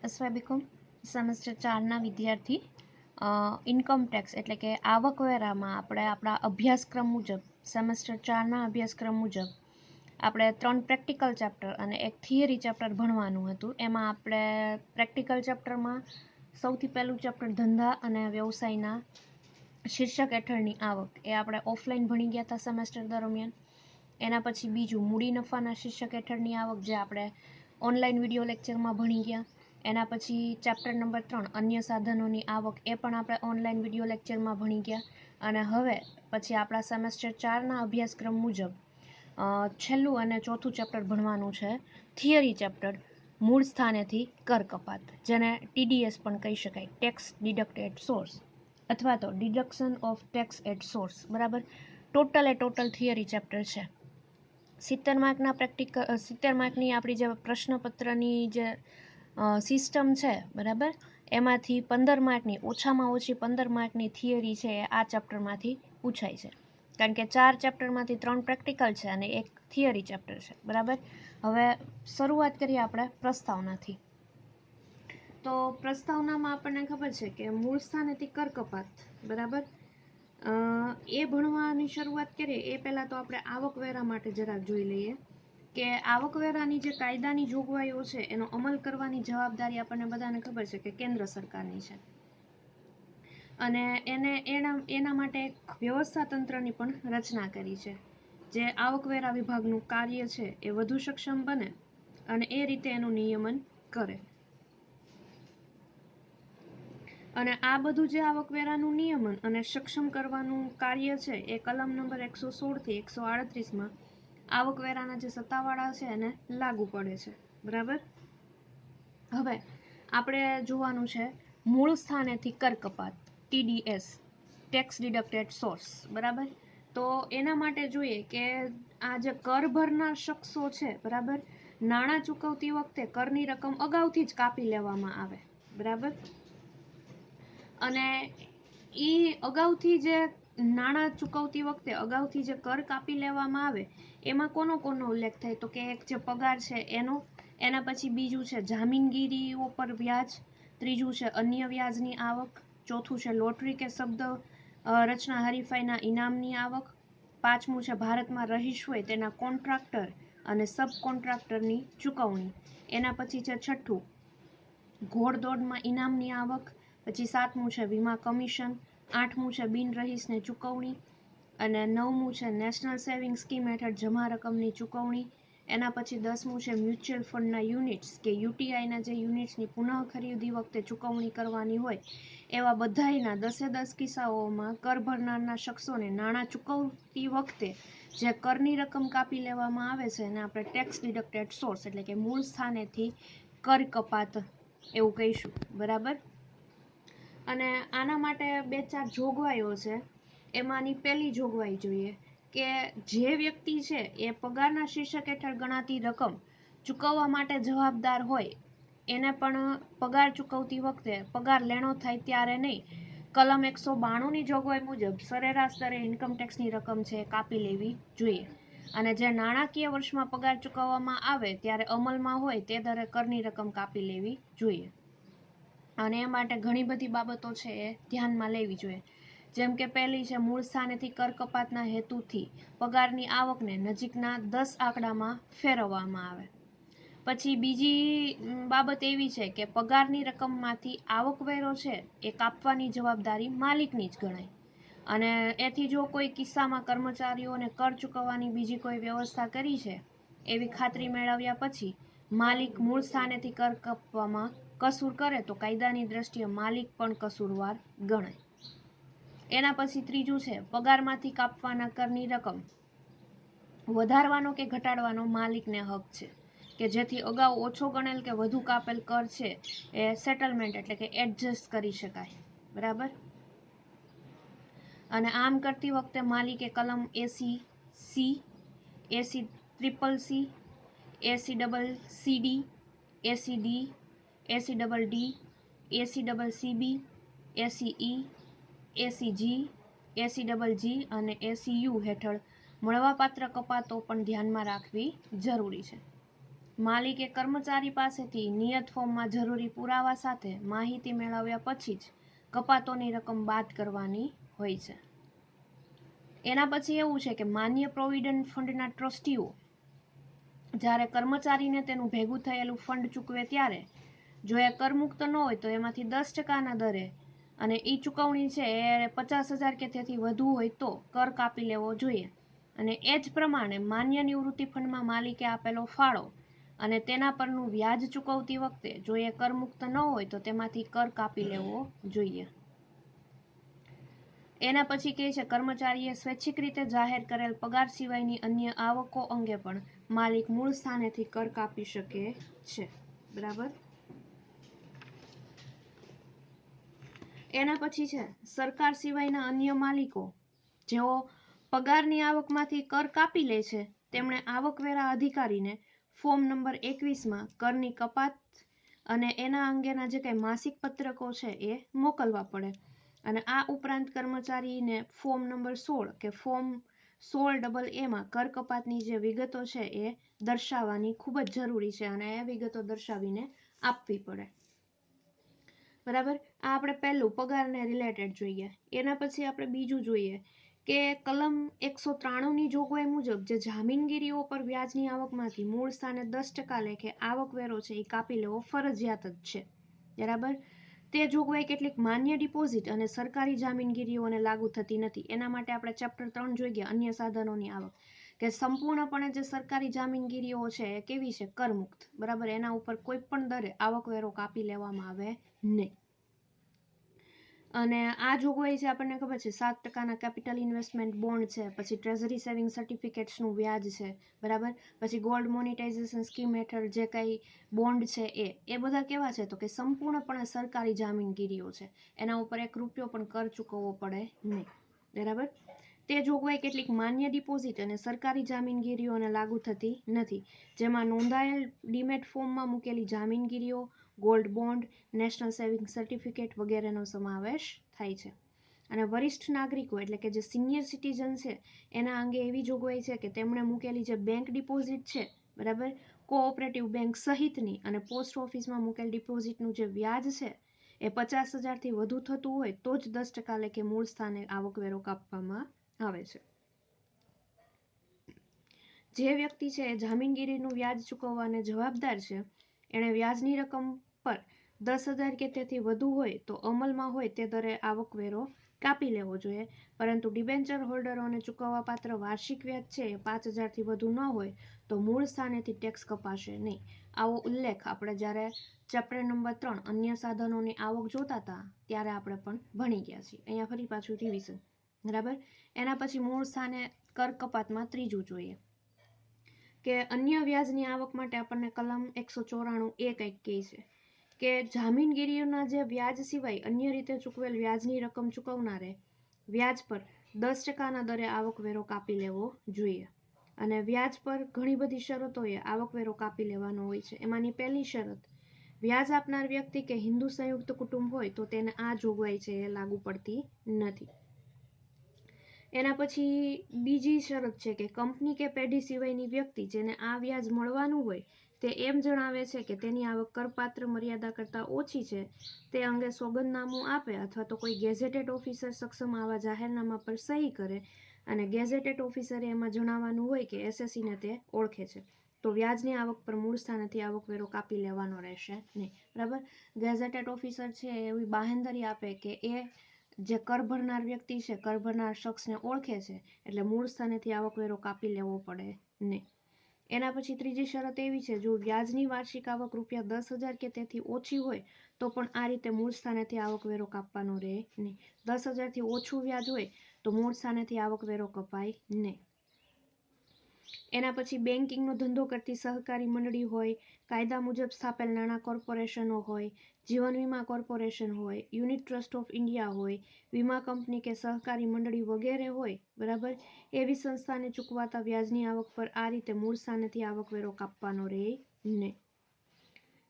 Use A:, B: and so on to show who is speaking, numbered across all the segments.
A: SY BCom semester 4ના વિદ્યાર્થી income tax એટલે કે આવકવેરામાં આપણે આપણા અભ્યાસક્રમ મુજબ સેમેસ્ટર 4ના અભ્યાસક્રમ મુજબ આપણે 3 પ્રેક્ટિકલ ચેપ્ટર અને એક થિયરી ચેપ્ટર ભણવાનું હતું. એમાં આપણે પ્રેક્ટિકલ ચેપ્ટરમાં સૌથી પહેલું ચેપ્ટર ધંધા અને વ્યવસાયના શીર્ષક હેઠળની આવક એ આપણે ઓફલાઈન ભણી ગયા હતા સેમેસ્ટર દરમિયાન. એના પછી બીજું મૂડી નફાના શીર્ષક હેઠળની આવક જે આપણે ઓનલાઈન વિડીયો લેક્ચરમાં ભણી ગયા. એના પછી ચેપ્ટર નંબર 3 અન્ય સાધનોની આવક એ પણ આપણે ઓનલાઈન વિડીયો લેક્ચરમાં ભણી ગયા. અને હવે પછી આપણા સેમેસ્ટર 4ના અભ્યાસક્રમ મુજબ છેલ્લું અને ચોથું ચેપ્ટર ભણવાનું છે થિયરી ચેપ્ટર મૂળ સ્થાનેથી કર કપાત, જેને TDS પણ કહી શકાય, ટેક્સ ડિડક્ટ એટ સોર્સ અથવા તો deduction of tax at source. બરાબર, ટોટલ થિયરી ચેપ્ટર છે. 70 માર્કના પ્રેક્ટિકલ 70 માર્કની આપણી જે પ્રશ્નપત્રની જે સિસ્ટમ છે, બરાબર, એમાંથી 15 માર્કની ઓછામાં ઓછી 15 માર્કની થિયરી છે એ આ ચેપ્ટરમાંથી પૂછાય છે. કારણ કે 4 ચેપ્ટરમાંથી 3 પ્રેક્ટિકલ છે અને એક થિયરી ચેપ્ટર છે. બરાબર, હવે શરૂઆત કરીએ આપણે પ્રસ્તાવનાથી. તો પ્રસ્તાવનામાં આપણને ખબર છે કે મૂળ સ્થાનેથી કર કપાત, બરાબર, એ ભણવાની શરૂઆત કરીએ એ પહેલાં તો આપણે આવકવેરા માટે જરાક જોઈ લઈએ કે આવકવેરાની જે કાયદાની જોગવાઈઓ છે એનો અમલ કરવાની જવાબદારી આપણને બધાને ખબર છે કે કેન્દ્ર સરકારની છે. અને એના માટે એક વ્યવસ્થા તંત્રની પણ રચના કરી છે, જે આવકવેરા વિભાગનું કાર્ય છે એ વધુ સક્ષમ બને અને એ રીતે એનું નિયમન કરે. અને આ બધું જે આવકવેરાનું નિયમન અને સક્ષમ કરવાનું કાર્ય છે એ કલમ નંબર 116 થી 138માં આવકવેરાના જે સત્તાવાળા છે એને લાગુ પડે છે. બરાબર, હવે આપણે જોવાનું છે મૂળ સ્થાનેથી કર કપાત, TDS, tax deduct at source. બરાબર, તો એના માટે જોઈએ કે આ જે કર ભરનાર શખ્સો છે, બરાબર, નાણાં ચૂકવતી વખતે કરની રકમ અગાઉથી જ કાપી લેવામાં આવે. બરાબર, અને એ અગાઉથી જે નાણાં ચૂકવતી વખતે અગાઉથી જે કર કાપી લેવામાં આવે એમાં કોનો ઉલ્લેખ થાય તો કે એક જે પગાર છે એનો, એના પછી બીજું છે જામીનગીરીઓ પર વ્યાજ, ત્રીજું છે અન્ય વ્યાજની આવક, ચોથું છે લોટરી કે શબ્દ રચના હરીફાઈના ઇનામની આવક, પાંચમું છે ભારતમાં રહીશ હોય તેના કોન્ટ્રાક્ટર અને સબ કોન્ટ્રાક્ટરની ચૂકવણી, એના પછી છે છઠ્ઠું ઘોડદોડમાં ઇનામની આવક, પછી સાતમું છે વીમા કમિશન, આઠમું છે બિનરહીશને ચૂકવણી, અને નવમું છે નેશનલ સેવિંગ સ્કીમ હેઠળ જમા રકમની ચૂકવણી, એના પછી 10મું છે મ્યુચ્યુઅલ ફંડના યુનિટ્સ કે UTIના જે યુનિટ્સની પુનઃ ખરીદી વખતે ચૂકવણી કરવાની હોય એવા બધાયના 10 કિસ્સાઓમાં કર ભરનારના શખ્સોને નાણાં ચૂકવતી વખતે જે કરની રકમ કાપી લેવામાં આવે છે એને આપણે ટેક્સ ડિડક્ટ એટ સોર્સ એટલે કે મૂળ સ્થાનેથી કર કપાત એવું કહીશું. બરાબર, અને આના માટે 2-4 જોગવાઈઓ છે. એમાંની પહેલી જોગવાઈ જોઈએ કે જે વ્યક્તિ છે એ પગારના શીર્ષક હેઠળ ગણાતી રકમ ચૂકવવા માટે જવાબદાર હોય એને પણ પગાર ચૂકવતી વખતે પગાર લેણો થાય ત્યારે નહીં, કલમ 192ની જોગવાઈ મુજબ સરેરાશ દરે ઇન્કમ ટેક્સની રકમ છે કાપી લેવી જોઈએ. અને જે નાણાકીય વર્ષમાં પગાર ચૂકવવામાં આવે ત્યારે અમલમાં હોય તે દરે કરની રકમ કાપી લેવી જોઈએ. અને એ માટે ઘણી બધી બાબતો છે એ ધ્યાનમાં લેવી જોઈએ. જેમ કે પહેલી છે મૂળ સ્થાનેથી કર કપાતના હેતુથી પગારની આવકને નજીકના 10 આંકડામાં ફેરવવામાં આવે. પછી બીજી બાબત એવી છે કે પગારની રકમમાંથી આવકવેરો છે એ કાપવાની જવાબદારી માલિકની જ ગણાય. અને એથી જો કોઈ કિસ્સામાં કર્મચારીઓને કર ચૂકવવાની બીજી કોઈ વ્યવસ્થા કરી છે એવી ખાતરી મેળવ્યા પછી માલિક મૂળ સ્થાનેથી કર કાપવામાં કસૂર કરે તો કાયદાની દ્રષ્ટિએ માલિક પણ કસૂરવાર ગણાય. એના પછી ત્રીજું છે પગારમાંથી કાપવાના કરની રકમ વધારવાનો કે ઘટાડવાનો માલિકને હક છે કે જેથી અગાઉ ઓછો ગણેલ કે વધુ કાપેલ કર છે એ સેટલમેન્ટ એટલે કે એડજસ્ટ કરી શકાય. બરાબર, અને આમ કરતી વખતે માલિકે કલમ 80C, 80CCC, 80CCD, 80D, 80DD, 80CCB, 80E, 80G, 80GG અને 80U હેઠળ મળવાપાત્ર કપાતો પણ ધ્યાનમાં રાખવી જરૂરી છે. માલિકે કર્મચારી પાસેથી નિયત ફોર્મમાં જરૂરી પુરાવા સાથે માહિતી મેળવ્યા પછી જ કપાતોની રકમ બાદ કરવાની હોય છે. એના પછી એવું છે કે માન્ય પ્રોવિડન્ટ ફંડના ટ્રસ્ટીઓ જ્યારે કર્મચારીને તેનું ભેગું થયેલું ફંડ ચૂકવે ત્યારે જો એ કરમુક્ત ન હોય તો એમાંથી 10%ના દરે અને એ ચૂકવણી છે એ 50,000 કે તેથી વધુ હોય તો કર કાપી લેવો જોઈએ. અને એ જ પ્રમાણે માન્ય નિવૃત્તિ ફંડમાં માલિકે આપેલો ફાળો અને તેના પરનું વ્યાજ ચૂકવતી વખતે જો એ કરમુક્ત ન હોય તો તેમાંથી કર કાપી લેવો જોઈએ. એના પછી કહે છે કર્મચારીએ સ્વૈચ્છિક રીતે જાહેર કરેલ પગાર સિવાયની અન્ય આવકો અંગે પણ માલિક મૂળ સ્થાનેથી કર કાપી શકે છે. બરાબર. એના પછી છે સરકાર સિવાયના અન્ય માલિકો જેઓ પગારની આવકમાંથી કર કાપી લે છે તેમણે આવકવેરા અધિકારીને ફોર્મ નંબર 21માં કરની કપાત અને એના અંગેના જે કંઈ માસિક પત્રકો છે એ મોકલવા પડે. અને આ ઉપરાંત કર્મચારીને ફોર્મ નંબર 16 કે ફોર્મ 16AA કર કપાતની જે વિગતો છે એ દર્શાવવાની ખૂબ જ જરૂરી છે અને એ વિગતો દર્શાવીને આપવી પડે. બરાબર. આ આપણે પહેલું પગારને રિલેટેડ જોઈએ. એના પછી આપણે બીજું જોઈએ કે કલમ 193ની જોગવાઈ મુજબ જે જામીનગીરીઓ પર વ્યાજની આવકમાંથી મૂળ સ્થાને 10% લેખે આવકવેરો છે એ કાપી લેવો ફરજિયાત જ છે. બરાબર. તે જોગવાઈ કેટલીક માન્ય ડિપોઝિટ અને સરકારી જામીનગીરીઓને લાગુ થતી નથી. એના માટે આપણે ચેપ્ટર 3 જોઈ ગયા અન્ય સાધનોની આવક કે સંપૂર્ણપણે જે સરકારી જામીનગીરીઓ છે એ કેવી છે કરમુક્ત. બરાબર. એના ઉપર કોઈ પણ દરે આવકવેરો કાપી લેવામાં આવે નહીં. અને આ જોગવાઈ છે આપણને ખબર છે 7%ના કેપિટલ ઇન્વેસ્ટમેન્ટ બોન્ડ છે, પછી ટ્રેઝરી સેવિંગ સર્ટિફિકેટ્સનું વ્યાજ છે. બરાબર. પછી ગોલ્ડ મોનિટાઇઝેશન સ્કીમ હેઠળ જે કંઈ બોન્ડ છે એ બધા કેવા છે તો કે સંપૂર્ણપણે સરકારી જામીનગીરીઓ છે. એના ઉપર 1 રૂપિયો પણ કર ચૂકવવો પડે નહીં. બરાબર. તે જોગવાઈ કેટલીક માન્ય ડિપોઝિટ અને સરકારી જામીનગીરીઓને લાગુ થતી નથી, જેમાં નોંધાયેલ ડીમેટ ફોર્મમાં મૂકેલી જામીનગીરીઓ, gold bond, national saving certificate વગેરેનો સમાવેશ થાય છે. અને વરિષ્ઠ નાગરિકો એટલે કે જે સિનિયર સિટીઝન છે એના અંગે એવી જોગવાઈ છે કે તેમણે મૂકેલી જે બેંક ડિપોઝિટ છે, બરાબર, કોઓપરેટિવ બેંક સહિતની અને પોસ્ટ ઓફિસમાં મૂકેલ ડિપોઝિટનું જે વ્યાજ છે એ 50,000થી વધુ થતું હોય તો જ 10% લેખે મૂળ સ્થાને આવકવેરો કાપવામાં આવે છે. જે વ્યક્તિ છે એ જામીનગીરીનું વ્યાજ ચૂકવવાને જવાબદાર છે એણે વ્યાજની રકમ પર 10,000 કે તેથી વધુ હોય તો અમલમાં હોય તે દરે આવકવેરો કાપી લેવો જોઈએ, પરંતુ ડિબેન્ચર હોલ્ડરોને ચૂકવવાપાત્ર વાર્ષિક વ્યાજ છે એ 5,000થી વધુ ન હોય તો મૂળ સ્થાનેથી ટેક્સ કપાશે નહીં. આવો ઉલ્લેખ આપણે જ્યારે ચેપ્ટર નંબર 3 અન્ય સાધનોની આવક જોતા હતા ત્યારે આપણે પણ ભણી ગયા છીએ. અહીંયા ફરી પાછું રિવિઝન. બરાબર. એના પછી મૂળ સ્થાને કર કપાતમાં ત્રીજું જોઈએ કે અન્ય વ્યાજની આવક માટે આપણને કલમ 194 કંઈક કહે છે કે જામીનગીરીઓના જે વ્યાજ સિવાય અન્ય રીતે ચૂકવેલ વ્યાજની રકમ ચૂકવનારે વ્યાજ પર 10%ના દરે આવકવેરો કાપી લેવો જોઈએ. અને વ્યાજ પર ઘણી બધી શરતોએ આવકવેરો કાપી લેવાનો હોય છે. એમાંની પહેલી શરત, વ્યાજ આપનાર વ્યક્તિ કે હિન્દુ સંયુક્ત કુટુંબ હોય તો તેને આ જોગવાઈ છે એ લાગુ પડતી નથી. એના પછી બીજી શરત છે કે કંપની કે પેઢી સિવાયની વ્યક્તિ જેને આ વ્યાજ મળવાનું હોય તે એમ જણાવે છે કે તેની આવક કરપાત્ર મર્યાદા કરતાં ઓછી છે તે અંગે સોગંદનામું આપે અથવા તો કોઈ ગેઝેટેડ ઓફિસર સક્ષમ આવા જાહેરનામા પર સહી કરે અને ગેઝેટેડ ઓફિસરે એમાં જણાવવાનું હોય કે એસએસસીને તે ઓળખે છે તો વ્યાજની આવક પર મૂળ સ્થાનેથી આવકવેરો કાપી લેવાનો રહેશે નહીં. બરાબર. ગેઝેટેડ ઓફિસર છે એવી બાહેંધરી આપે કે એ જે કર ભરનાર વ્યક્તિ છે, કર ભરનાર શખ્સને ઓળખે છે એટલે મૂળ સ્થાનેથી આવકવેરો કાપી લેવો પડે નહીં. એના પછી ત્રીજી શરત એવી છે જો વ્યાજની વાર્ષિક આવક ₹10,000 કે તેથી ઓછી હોય તો પણ આ રીતે મૂળ સ્થાનેથી આવકવેરો કાપવાનો રહે નહીં. 10,000થી ઓછું વ્યાજ હોય તો મૂળ સ્થાનેથી આવકવેરો કપાય નહીં. એના પછી બેન્કિંગનો ધંધો કરતી સહકારી મંડળી હોય, કાયદા મુજબ સ્થાપેલ નાણાં કોર્પોરેશનો હોય, જીવન વીમા કોર્પોરેશન હોય, યુનિટ ટ્રસ્ટ ઓફ ઇન્ડિયા હોય, વીમા કંપની કે સહકારી મંડળી વગેરે હોય, બરાબર, એવી સંસ્થાને ચૂકવાતા વ્યાજની આવક પર આ રીતે મૂળ સ્થાનેથી આવકવેરો કાપવાનો રહે નહીં.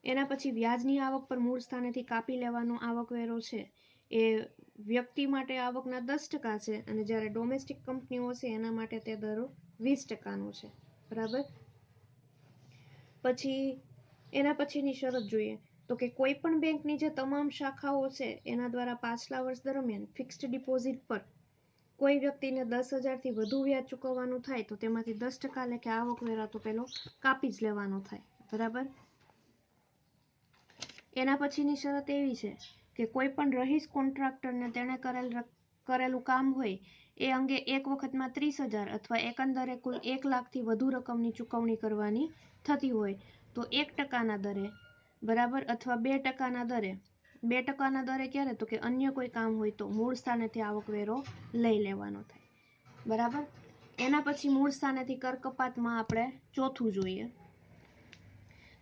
A: એના પછી વ્યાજની આવક પર મૂળ સ્થાનેથી કાપી લેવાનો આવકવેરો છે એ વ્યક્તિ માટે આવકના 10% છે અને જ્યારે ડોમેસ્ટિક કંપનીઓ છે એના માટે તે દર 20%નો છે. બરાબર. પછી એના પછીની શરત જોઈએ તો કે કોઈ પણ બેંકની જે તમામ શાખાઓ છે એના દ્વારા પાછલા વર્ષ દરમિયાન ફિક્સ્ડ ડિપોઝિટ પર કોઈ વ્યક્તિને 10,000થી વધુ વ્યાજ ચૂકવવાનું થાય તો તેમાંથી 10% લેખે આવકવેરા તો પેલો કાપી જ લેવાનો થાય, બરાબર. એના પછીની શરત એવી છે કે કોઈ પણ રહીશ કોન્ટ્રાક્ટરને તેણે કરેલું કામ હોય એ અંગે એક વખતમાં 30,000 અથવા એકંદરે કુલ 1 લાખથી વધુ રકમની ચૂકવણી કરવાની થતી હોય તો 1%ના દરે, બરાબર, અથવા 2%ના દરે. 2%ના દરે ક્યારે? તો કે અન્ય કોઈ કામ હોય તો મૂળ સ્થાનેથી આવકવેરો લઈ લેવાનો થાય, બરાબર. એના પછી મૂળ સ્થાનેથી કર કપાતમાં આપણે ચોથું જોઈએ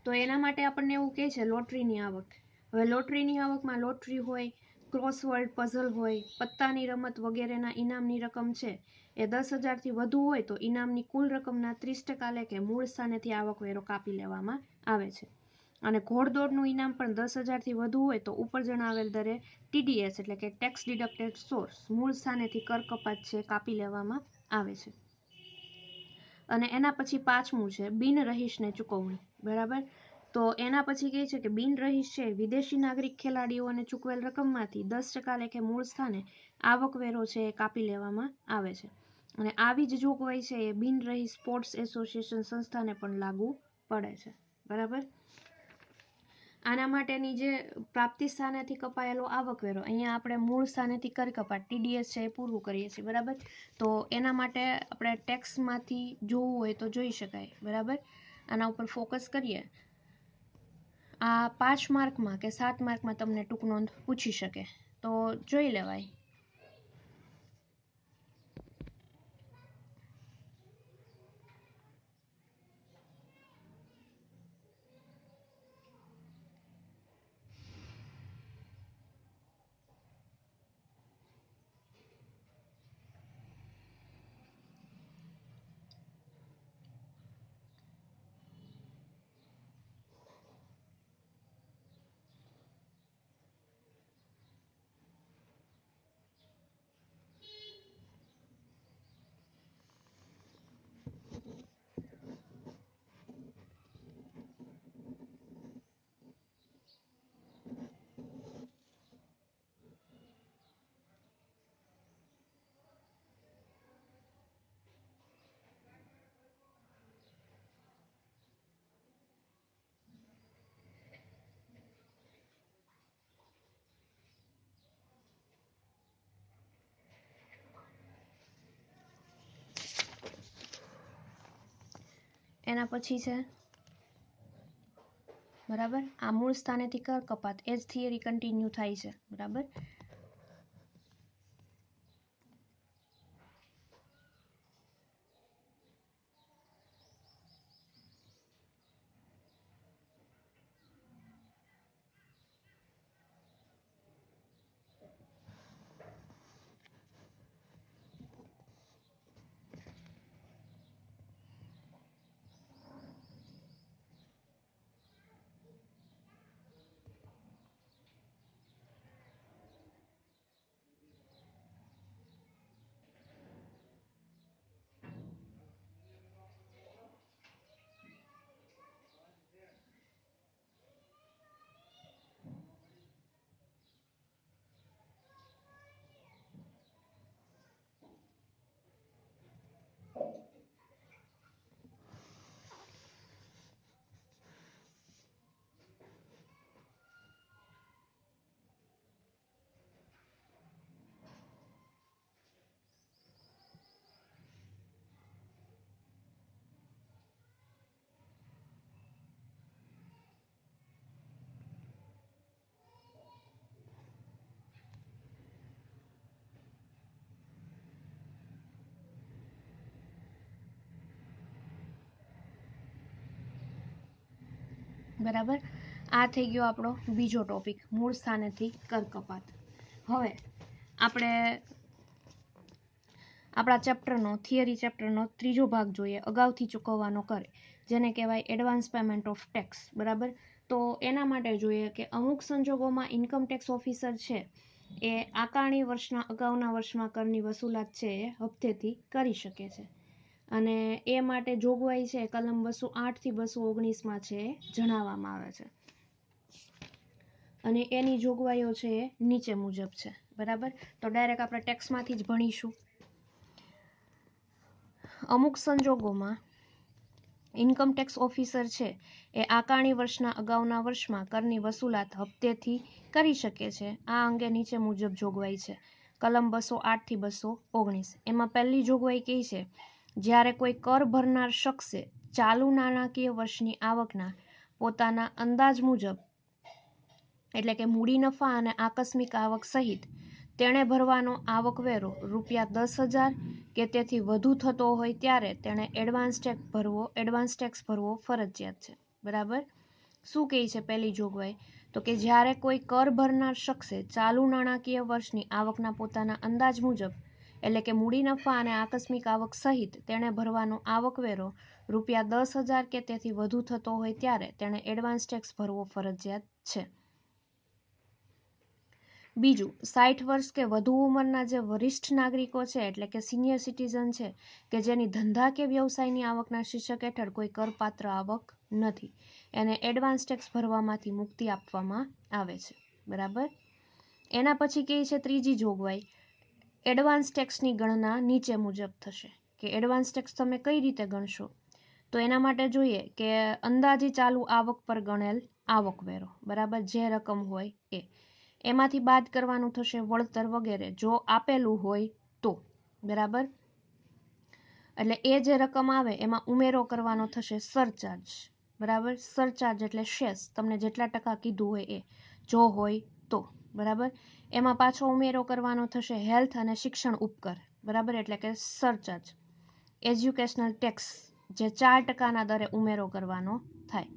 A: તો એના માટે આપણને એવું કહે છે લોટરીની આવક. હવે લોટરીની આવકમાં લોટરી હોય, ક્રોસવર્ડ પઝલ હોય, પત્તાની રમત વગેરેના ઇનામની રકમ છે એ 10,000થી વધુ હોય તો ઇનામની કુલ રકમના 30% લેખે મૂળ સ્થાનેથી આવકવેરો કાપી લેવામાં આવે છે. અને ઘોડદોડનું ઇનામ પણ 10,000થી વધુ હોય તો ઉપર જણાવેલ દરે TDS એટલે કે ટેક્સ ડિડક્ટેડ સોર્સ મૂળ સ્થાનેથી કર કપાત છે કાપી લેવામાં આવે છે. અને એના પછી પાંચમું છે બિનરહીશને ચૂકવણી, બરાબર. તો એના પછી કહે છે કે બિનરહીશ છે વિદેશી નાગરિક ખેલાડીઓને ચૂકવેલ રકમમાંથી 10% લેખે મૂળ સ્થાને આવકવેરો છે એ કાપી લેવામાં આવે છે. અને આવી જ જોગવાઈ છે એ બિનરહીશ સ્પોર્ટ્સ એસોસિએશન સંસ્થાને પણ લાગુ પડે છે, બરાબર. આના માટેની જે પ્રાપ્તિ સ્થાનેથી કપાયેલો આવકવેરો, અહીંયા આપણે મૂળ સ્થાનેથી કર કપાત TDS છે એ પૂરું કરીએ છીએ, બરાબર. તો એના માટે આપણે ટેક્સમાંથી જોવું હોય તો જોઈ શકાય, બરાબર. આના ઉપર ફોકસ કરીએ. આ 5 માર્કમાં કે 7 માર્કમાં તમને ટૂંક નોંધ પૂછી શકે તો જોઈ લેવાય. એના પછી છે, બરાબર, આ મૂળ સ્થાનેથી કર કપાત એ જ થિયરી કન્ટિન્યુ થાય છે, બરાબર. બરાબર, આ થઈ ગયો આપણો બીજો ટોપિક મૂળ સ્થાનેથી કર કપાત. હવે આપણે આપણા ચેપ્ટરનો થિયરી ચેપ્ટરનો ત્રીજો ભાગ જોઈએ અગાઉથી ચૂકવવાનો કર, જેને કહેવાય એડવાન્સ પેમેન્ટ ઓફ ટેક્સ, બરાબર. તો એના માટે જોઈએ કે અમુક સંજોગોમાં ઇન્કમ ટેક્સ ઓફિસર છે એ આકારણી વર્ષના અગાઉના વર્ષમાં કરની વસૂલાત છે એ હપ્તેથી કરી શકે છે. અને એ માટે જોગવાઈ છે કલમ 208 થી 219 છે જણાવવામાં આવે છે અને એની જોગવાઈઓ છે એ નીચે મુજબ છે બરાબર। તો ડાયરેક્ટ આપણે ટેક્સમાંથી જ ભણીશું। અમુક સંજોગોમાં ઇન્કમ ટેક્સ ઓફિસર છે એ આકારણી વર્ષના અગાઉના વર્ષમાં કરની વસૂલાત હપ્તેથી કરી શકે છે। આ અંગે નીચે મુજબ જોગવાઈ છે કલમ 208 થી 219। એમાં પહેલી જોગવાઈ કહે છે જ્યારે કોઈ કર ભરનાર શખ્સે ચાલુ નાણાકીય વર્ષની આવકના પોતાના અંદાજ મુજબ એટલે કે મૂડી નફા અને આકસ્મિક આવક સહિત તેણે ભરવાનો આવકવેરો ₹10,000 કે તેથી વધુ થતો હોય ત્યારે તેણે એડવાન્સ ટેક્સ ભરવો ફરજિયાત છે બરાબર। શું કહે છે પહેલી જોગવાઈ તો કે જ્યારે કોઈ કર ભરનાર શખ્સે ચાલુ નાણાકીય વર્ષની આવકના પોતાના અંદાજ મુજબ એટલે કે મૂડી નફા અને આકસ્મિક આવક સહિત તેણે ભરવાનો આવકવેરો ₹10,000 કે તેથી વધુ થતો હોય ત્યારે તેણે એડવાન્સ ટેક્સ ભરવો ફરજિયાત છે। બીજું 60 વર્ષ કે વધુ ઉંમરના જે વરિષ્ઠ નાગરિકો છે એટલે કે સિનિયર સિટીઝન છે કે જેની ધંધા કે વ્યવસાયની આવકના શીર્ષક હેઠળ કોઈ કરપાત્ર આવક નથી એને એડવાન્સ ટેક્સ ભરવામાંથી મુક્તિ આપવામાં આવે છે બરાબર। એના પછી કહે છે ત્રીજી જોગવાઈ એડવાન્સ ટેક્સની ગણના નીચે મુજબ થશે કે એડવાન્સ ટેક્સ તમે કઈ રીતે ગણશો તો એના માટે જોઈએ કે અંદાજી ચાલુ આવક પર ગણેલ આવકવેરો બરાબર જે રકમ હોય એ એમાંથી બાદ કરવાનું થશે વળતર વગેરે જો આપેલું હોય તો બરાબર। એટલે એ જે રકમ આવે એમાં ઉમેરો કરવાનો થશે સરચાર્જ બરાબર। સરચાર્જ એટલે શેષ તમને જેટલા ટકા કીધું હોય એ જો હોય તો બરાબર। એમાં પાછો ઉમેરો કરવાનો થશે હેલ્થ અને શિક્ષણ ઉપકર બરાબર એટલે કે સરચાર્જ એજ્યુકેશનલ ટેક્સ જે 4% દરે ઉમેરો કરવાનો થાય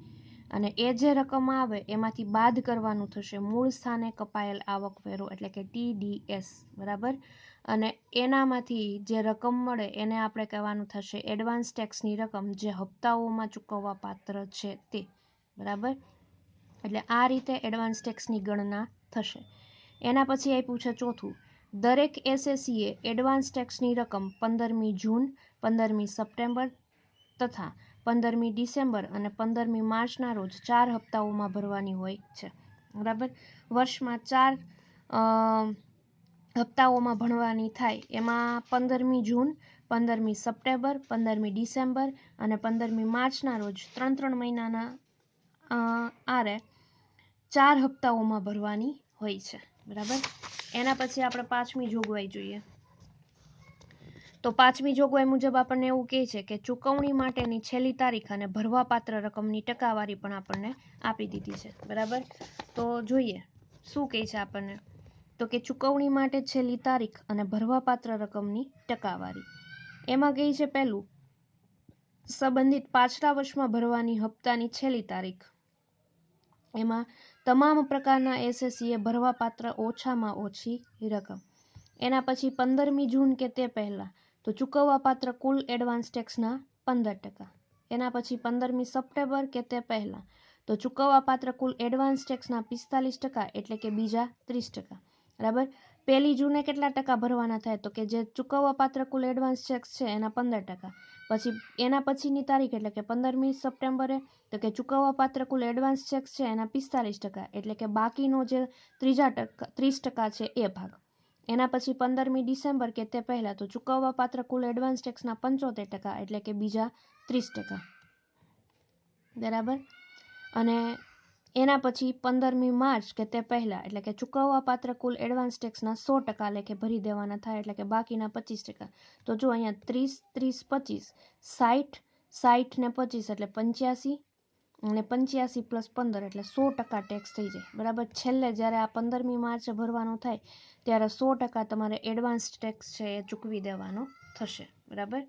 A: અને એ જે રકમ આવે એમાંથી બાદ કરવાનું થશે મૂળ સ્થાને કપાયેલ આવકવેરો એટલે કે TDS બરાબર। અને એનામાંથી જે રકમ મળે એને આપણે કહેવાનું થશે એડવાન્સ ટેક્સની રકમ જે હપ્તાઓમાં ચૂકવવા પાત્ર છે તે બરાબર। એટલે આ રીતે એડવાન્સ ટેક્સની ગણના થશે। એના પછી આપ્યું છે ચોથું દરેક એસએસીએ એડવાન્સ ટેક્સની રકમ 15મી જૂન 15મી સપ્ટેમ્બર તથા 15મી ડિસેમ્બર અને 15મી માર્ચના રોજ 4 હપ્તાઓમાં ભરવાની હોય છે બરાબર। વર્ષમાં 4 હપ્તાઓમાં ભરવાની થાય એમાં 15મી જૂન 15મી સપ્ટેમ્બર 15મી ડિસેમ્બર અને 15મી માર્ચના રોજ 3 મહિનાના આરે 4 હપ્તાઓમાં ભરવાની હોય છે બરાબર। એના પછી આપણે પાંચમી જોગવાઈ જોઈએ તો પાંચમી જોગવાઈ મુજબ આપણને એવું કહે છે કે ચૂકવણી માટેની છેલ્લી તારીખ અને ભરવાપાત્ર રકમની ટકાવારી પણ આપણને આપી દીધી છે બરાબર। તો જોઈએ શું કહે છે આપણને તો કે ચૂકવણી માટે છેલ્લી તારીખ અને ભરવાપાત્ર રકમની ટકાવારી એમાં કહે છે પહેલું સંબંધિત પાછલા વર્ષમાં ભરવાની હપ્તાની છેલ્લી તારીખ એમાં તમામ પ્રકારના એસએસીએ ભરવાપાત્ર ઓછામાં ઓછી રકમ એના પછી 15મી જૂન કે તે પહેલા તો ચૂકવવાપાત્ર કુલ એડવાન્સ ટેક્સના 15% એના પછી 15મી સપ્ટેમ્બર કે તે પહેલા તો ચૂકવવાપાત્ર કુલ એડવાન્સ ટેક્સના 45% એટલે કે બીજા 30% બરાબર। પહેલી જૂને કેટલા ટકા ભરવાના થાય તો કે જે ચૂકવવાપાત્ર કુલ એડવાન્સ ટેક્સ છે એના 15% પછી એના પછીની તારીખ એટલે કે 15મી સપ્ટેમ્બરે તો કે ચૂકવવાપાત્ર કુલ એડવાન્સ ટેક્સ છે એના 45% એટલે કે બાકીનો જે ત્રીજા 30% છે એ ભાગ એના પછી 15મી ડિસેમ્બર કે તે પહેલા તો ચૂકવવાપાત્ર કુલ એડવાન્સ ટેક્સના 75% એટલે કે બીજા 30% બરાબર। અને એના પછી 15મી માર્ચ કે તે પહેલા એટલે કે ચૂકવવાપાત્ર કુલ એડવાન્સ ટેક્સના 100% લેખે ભરી દેવાના થાય એટલે કે બાકીના 25%। તો જો અહીંયા 30 30 25 60 ને 25 એટલે 85 અને 85 + 15 એટલે 100% ટેક્સ થઈ જાય બરાબર। છેલ્લે જ્યારે આ 15મી માર્ચે ભરવાનું થાય ત્યારે 100% તમારે એડવાન્સ ટેક્સ છે એ ચૂકવી દેવાનો થશે બરાબર।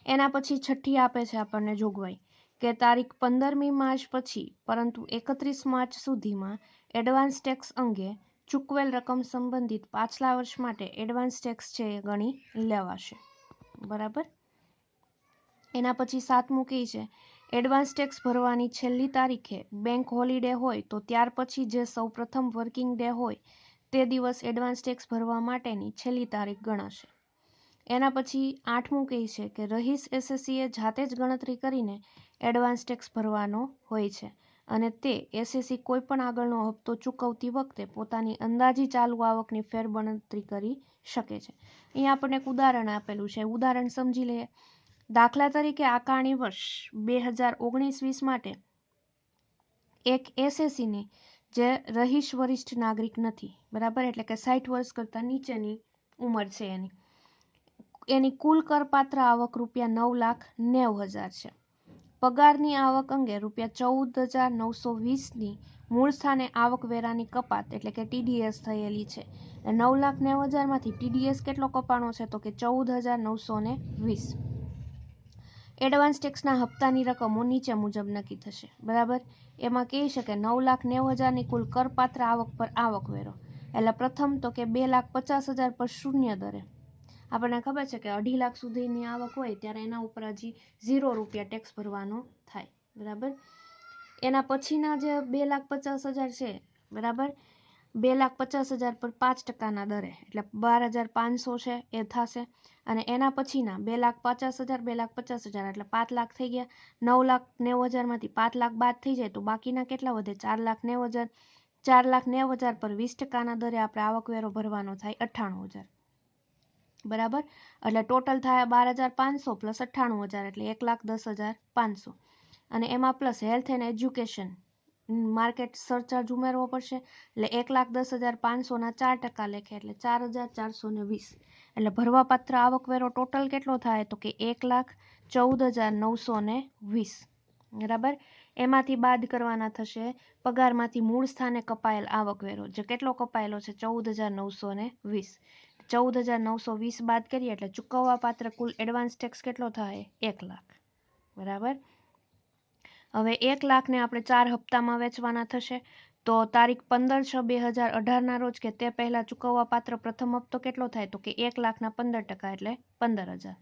A: એના પછી છઠ્ઠી આપે છે આપણને જોગવાઈ કે તારીખ 15મી માર્ચ પછી પરંતુ 31 માર્ચ સુધીમાં એડવાન્સ ટેક્સ અંગે ચૂકવેલ રકમ સંબંધિત પાછલા વર્ષ માટે એડવાન્સ ટેક્સ છે એ ગણી લેવાશે બરાબર। એના પછી સાતમું કહે છે એડવાન્સ ટેક્સ ભરવાની છેલ્લી તારીખે બેંક હોલિડે હોય તો ત્યાર પછી જે સૌપ્રથમ વર્કિંગ ડે હોય તે દિવસ એડવાન્સ ટેક્સ ભરવા માટેની છેલ્લી તારીખ ગણાશે। એના પછી 8મું કહે છે કે રહીશ એસએસસીએ જાતે જ ગણતરી કરીને એડવાન્સ ટેક્સ ભરવાનો હોય છે અને તે એસએસસી કોઈપણ આગળનો હપ્તો ચૂકવતી વખતે પોતાની અંદાજી ચાલુ આવકની ફેરગણતરી કરી શકે છે. અહીંયા આપણને એક ઉદાહરણ આપેલું છે, ઉદાહરણ સમજી લઈએ. દાખલા તરીકે આકારણી વર્ષ 2019-20 માટે એક એસએસસીની જે રહીશ વરિષ્ઠ નાગરિક નથી, બરાબર, એટલે કે 60 વર્ષ કરતાં નીચેની ઉંમર છે એની કુલ કરપાત્ર આવક ₹9,90,000 છે. પગારની આવક અંગે ₹14,920ની મૂળ સ્થાને આવકવેરાની કપાત એટલે કે ટીડીએસ થયેલી છે. 9,90,000માંથી ટીડીએસ કેટલો કપાણો છે તો કે 14,920. એડવાન્સ ટેક્સના હપ્તાની રકમો નીચે મુજબ નક્કી થશે, બરાબર. એમાં કહે છે કે 9,90,000ની કુલ કરપાત્ર આવક પર આવકવેરો, એટલે પ્રથમ તો કે 2,50,000 પર શૂન્ય દરે. આપણને ખબર છે કે 2.5 લાખ સુધીની આવક હોય ત્યારે એના ઉપર હજી ₹0 ટેક્સ ભરવાનો થાય, બરાબર. એના પછીના જે 2,50,000 છે, બરાબર, 2,50,000 પર 5%ના દરે એટલે 12,500 છે એ થશે. અને એના પછીના 2,50,000 2,50,000 એટલે 5 લાખ થઈ ગયા. 9,90,000માંથી 5 લાખ બાદ થઈ જાય તો બાકીના કેટલા વધે? 4,90,000. 4,90,000 પર 20%ના દરે આપણે આવકવેરો ભરવાનો થાય 98,000, બરાબર. એટલે ટોટલ થાય 12,500 પ્લસ 98,000 એટલે 1,10,500. અને એમાં plus health and education market surcharge ઉમેરવો પડશે એટલે 1,10,500ના 4% લેખે એટલે 4,420. એટલે ભરવાપાત્ર આવકવેરો ટોટલ કેટલો થાય તો કે 1,14,920, બરાબર. એમાંથી બાદ કરવાના થશે પગારમાંથી મૂળ સ્થાને કપાયેલ આવકવેરો, જે કેટલો કપાયેલો છે 14,920. 14,920 બાદ કરીએ એટલે ચૂકવવા પાત્ર કુલ એડવાન્સ ટેક્સ કેટલો થાય? 1 લાખ, બરાબર. હવે 1 લાખને આપણે 4 હપ્તામાં વેચવાના થશે તો તારીખ 15/6/2018ના રોજ કે તે પહેલા ચૂકવવા પાત્ર પ્રથમ હપ્તો કેટલો થાય તો કે 1 લાખના 15% એટલે 15,000,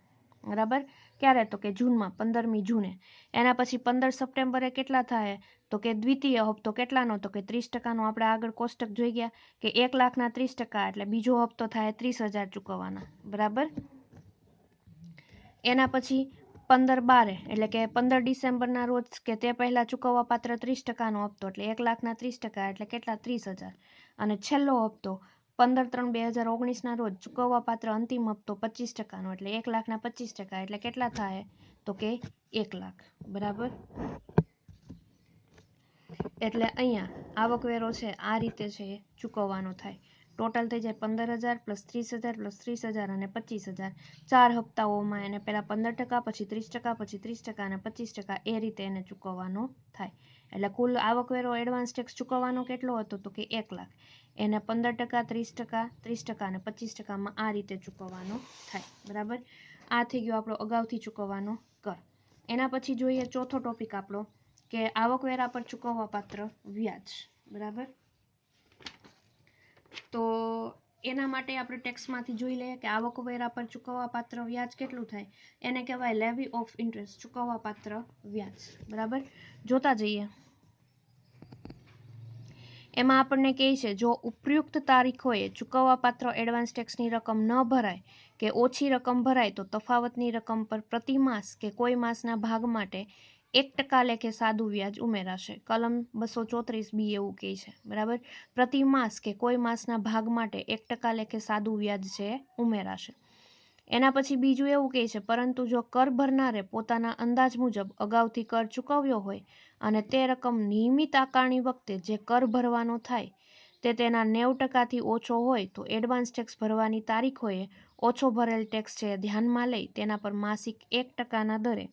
A: બરાબર. ક્યારે તો કે જૂનમાં, 15મી જૂને. એના પછી 15 સપ્ટેમ્બરે કેટલા થાય તો કે દ્વિતીય હપ્તો કેટલાનો તો કે 30%નો. આપણે આગળ કોષ્ટક જોઈ ગયા કે 1 લાખના 30% એટલે બીજો હપ્તો થાય 30,000 ચૂકવવાના, બરાબર. એના પછી 15/12 એટલે કે 15 ડિસેમ્બરના રોજ કે તે પહેલા ચૂકવવા પાત્ર 30%નો હપ્તો એટલે 1 લાખના 30% એટલે કેટલા? 30,000. અને છેલ્લો હપ્તો 15/3/2019ના રોજ ચૂકવવા પાત્ર અંતિમ હપ્તો 25%નો એટલે 1 લાખના 25% એટલે કેટલા થાય તો કે 1 લાખ, બરાબર. એટલે અહીંયા આવકવેરો છે આ રીતે છે એ ચૂકવવાનો થાય. ટોટલ થઈ જાય 15,000 પ્લસ 30,000 પ્લસ 30,000 અને 25,000. 4 હપ્તાઓમાં એને પહેલાં 15%, પછી 30%, પછી 30% અને 25% એ રીતે એને ચૂકવવાનો થાય. એટલે કુલ આવકવેરો એડવાન્સ ટેક્સ ચૂકવવાનો કેટલો હતો તો કે 1 લાખ. એને 15%, 30%, 30% અને 25%માં આ રીતે ચૂકવવાનો થાય, બરાબર. આ થઈ ગયો આપણો અગાઉથી ચૂકવવાનો કર. એના પછી જોઈએ ચોથો ટોપિક આપણો કે આવકવેરા પર ચૂકવવા પાત્ર વ્યાજ, બરાબર. તો એના માટે આપણે ટેક્સમાંથી જોઈ લઈએ કે આવકવેરા પર ચૂકવવા પાત્ર વ્યાજ કેટલું થાય. એને કહેવાય લેવી ઓફ ઇન્ટરેસ્ટ, ચૂકવવા પાત્ર વ્યાજ, બરાબર. જોતા જઈએ. એમાં આપણને કહે છે જો ઉપયુક્ત તારીખોએ ચૂકવવા પાત્ર એડવાન્સ ટેક્સની રકમ ન ભરાય કે ઓછી રકમ ભરાય તો તફાવતની રકમ પર પ્રતિ માસ કે કોઈ માસના ભાગ માટે 1% લેખે સાદું વ્યાજ ઉમેરાશે. કલમ 234B એવું કહે છે, બરાબર. પ્રતિ માસ કે કોઈ માસના ભાગ માટે 1% લેખે સાદું વ્યાજ છે ઉમેરાશે. એના પછી બીજું એવું કહે છે પરંતુ જો કર ભરનારે પોતાના અંદાજ મુજબ અગાઉથી કર ચૂકવ્યો હોય અને તે રકમ નિયમિત આકારણી વખતે જે કર ભરવાનો થાય તે તેના 90%થી ઓછો હોય તો એડવાન્સ ટેક્સ ભરવાની તારીખોએ ઓછો ભરેલ ટેક્સ છે ધ્યાનમાં લઈ તેના પર માસિક 1%ના દરે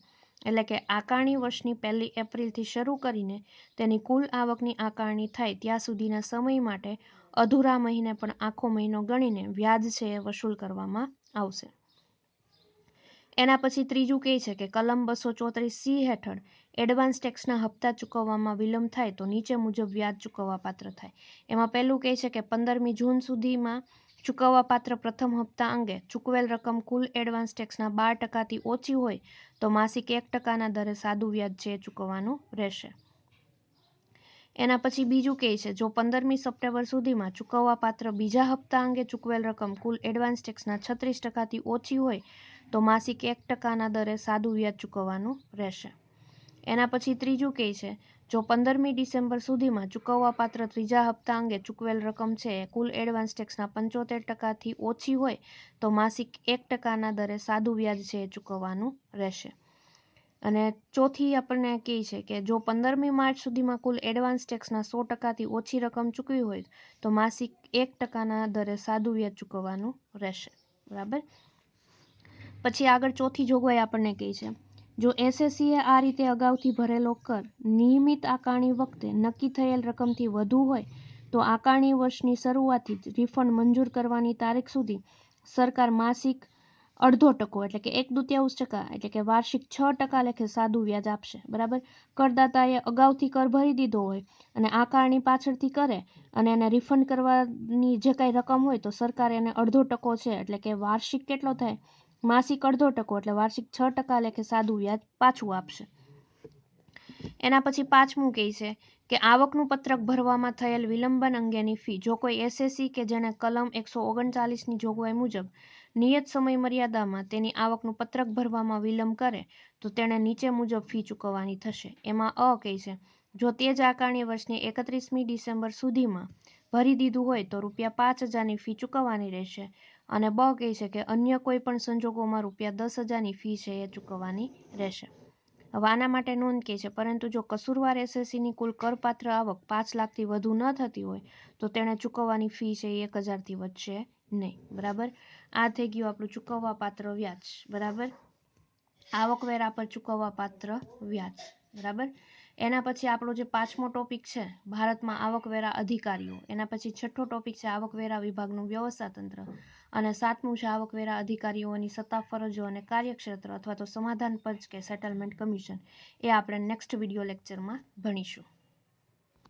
A: એટલે કે આકારણી વર્ષની 1 એપ્રિલથી શરૂ કરીને તેની કુલ આવકની આકારણી થાય ત્યાં સુધીના સમય માટે અધૂરા મહિને પણ આખો મહિનો ગણીને વ્યાજ છે એ વસૂલ કરવામાં આવશે. એના પછી ત્રીજું કહે છે કે કલમ 234C હેઠળ એડવાન્સ ટેક્સના હપ્તા ચૂકવવામાં વિલંબ થાય તો નીચે મુજબ વ્યાજ ચૂકવવા પાત્ર થાય. એમાં પહેલું કહે છે કે 15મી જૂન સુધીમાં ચૂકવવા પાત્ર પ્રથમ હપ્તા અંગે ચૂકવેલ રકમ કુલ એડવાન્સ ટેક્સના 12%થી ઓછી હોય તો માસિક 1%ના દરે સાદું વ્યાજ છે ચૂકવવાનું રહેશે. એના પછી બીજું કહે છે, જો 15મી સપ્ટેમ્બર સુધીમાં ચૂકવવાપાત્ર બીજા હપ્તા અંગે ચૂકવેલ રકમ કુલ એડવાન્સ ટેક્સના 36%થી ઓછી હોય તો માસિક 1%ના દરે સાદું વ્યાજ ચૂકવવાનું રહેશે. એના પછી ત્રીજું કહે છે, જો 15મી ડિસેમ્બર સુધીમાં ચૂકવવાપાત્ર ત્રીજા હપ્તા અંગે ચૂકવેલ રકમ છે એ કુલ એડવાન્સ ટેક્સના 75%થી ઓછી હોય તો માસિક 1%ના દરે સાદું વ્યાજ છે એ ચૂકવવાનું રહેશે. અને ચોથી આપણને કહે છે કે જો 15મી માર્ચ સુધીમાં કુલ એડવાન્સ ટેક્સના 100%થી ઓછી રકમ ચૂકવી હોય તો માસિક 1%ના દરે સાદું વ્યાજ ચૂકવવાનું રહેશે. બરાબર. પછી આગળ ચોથી જોગવાઈ આપણને કહે છે, જો એસએસસીએ આ રીતે અગાઉથી ભરેલો કર નિયમિત આકારણી વખતે નક્કી થયેલ રકમથી વધુ હોય તો આકારણી વર્ષની શરૂઆતથી જ રિફંડ મંજૂર કરવાની તારીખ સુધી સરકાર માસિક 0.5% એટલે કે 1/2% એટલે કે વાર્ષિક 6% લેખે સાદું વ્યાજ આપશે. બરાબર. કરદાતાએ અગાઉથી કર ભરી દીધો હોય અને આકારણી પાછળથી કરે અને એને રિફંડ કરવાની જે કાંઈ રકમ હોય તો સરકાર એને 0.5% છે એટલે કે વાર્ષિક કેટલો થાય, માસિક 0.5% એટલે વાર્ષિક 6% લેખે સાદું વ્યાજ પાછું આપશે. એના પછી પાંચમું કહે છે કે આવકનું પત્રક ભરવામાં થયેલ વિલંબન અંગેની ફી જો કોઈ એસએસસી કે જેણે કલમ 139ની જોગવાઈ મુજબ નિયત સમય મર્યાદામાં તેની આવકનું પત્રક ભરવામાં વિલંબ કરે તો તેણે નીચે મુજબ ફી ચૂકવવાની થશે. એમાં અ કહે છે, જો તે જ આકારણી વર્ષની 31મી ડિસેમ્બર સુધીમાં ભરી દીધું હોય તો ₹5,000ની ફી ચૂકવવાની રહેશે. અને બ કહે છે કે અન્ય કોઈ પણ સંજોગોમાં ₹10,000ની ફી છે એ ચૂકવવાની રહેશે. હવે આના માટે નોંધ કહે છે, પરંતુ જો કસૂરવાર એસએસસીની કુલ કરપાત્ર આવક 5 લાખથી વધુ ન થતી હોય તો તેણે ચૂકવવાની ફી છે એ 1,000થી વધશે નહીં. બરાબર. આ થઈ ગયું આપણું ચૂકવવાપાત્ર વ્યાજ. બરાબર. આવકવેરા પર ચૂકવવાપાત્ર વ્યાજ. બરાબર. એના પછી આપણો જે પાંચમો ટોપિક છે ભારતમાં આવકવેરા અધિકારીઓ, એના પછી છઠ્ઠો ટોપિક છે આવકવેરા વિભાગનું વ્યવસ્થાતંત્ર અને સાતમું છે આવકવેરા અધિકારીઓની સત્તા, ફરજો અને કાર્યક્ષેત્ર અથવા તો સમાધાન પંચ કે સેટલમેન્ટ કમિશન. એ આપણે નેક્સ્ટ વિડીયો લેક્ચરમાં ભણીશું.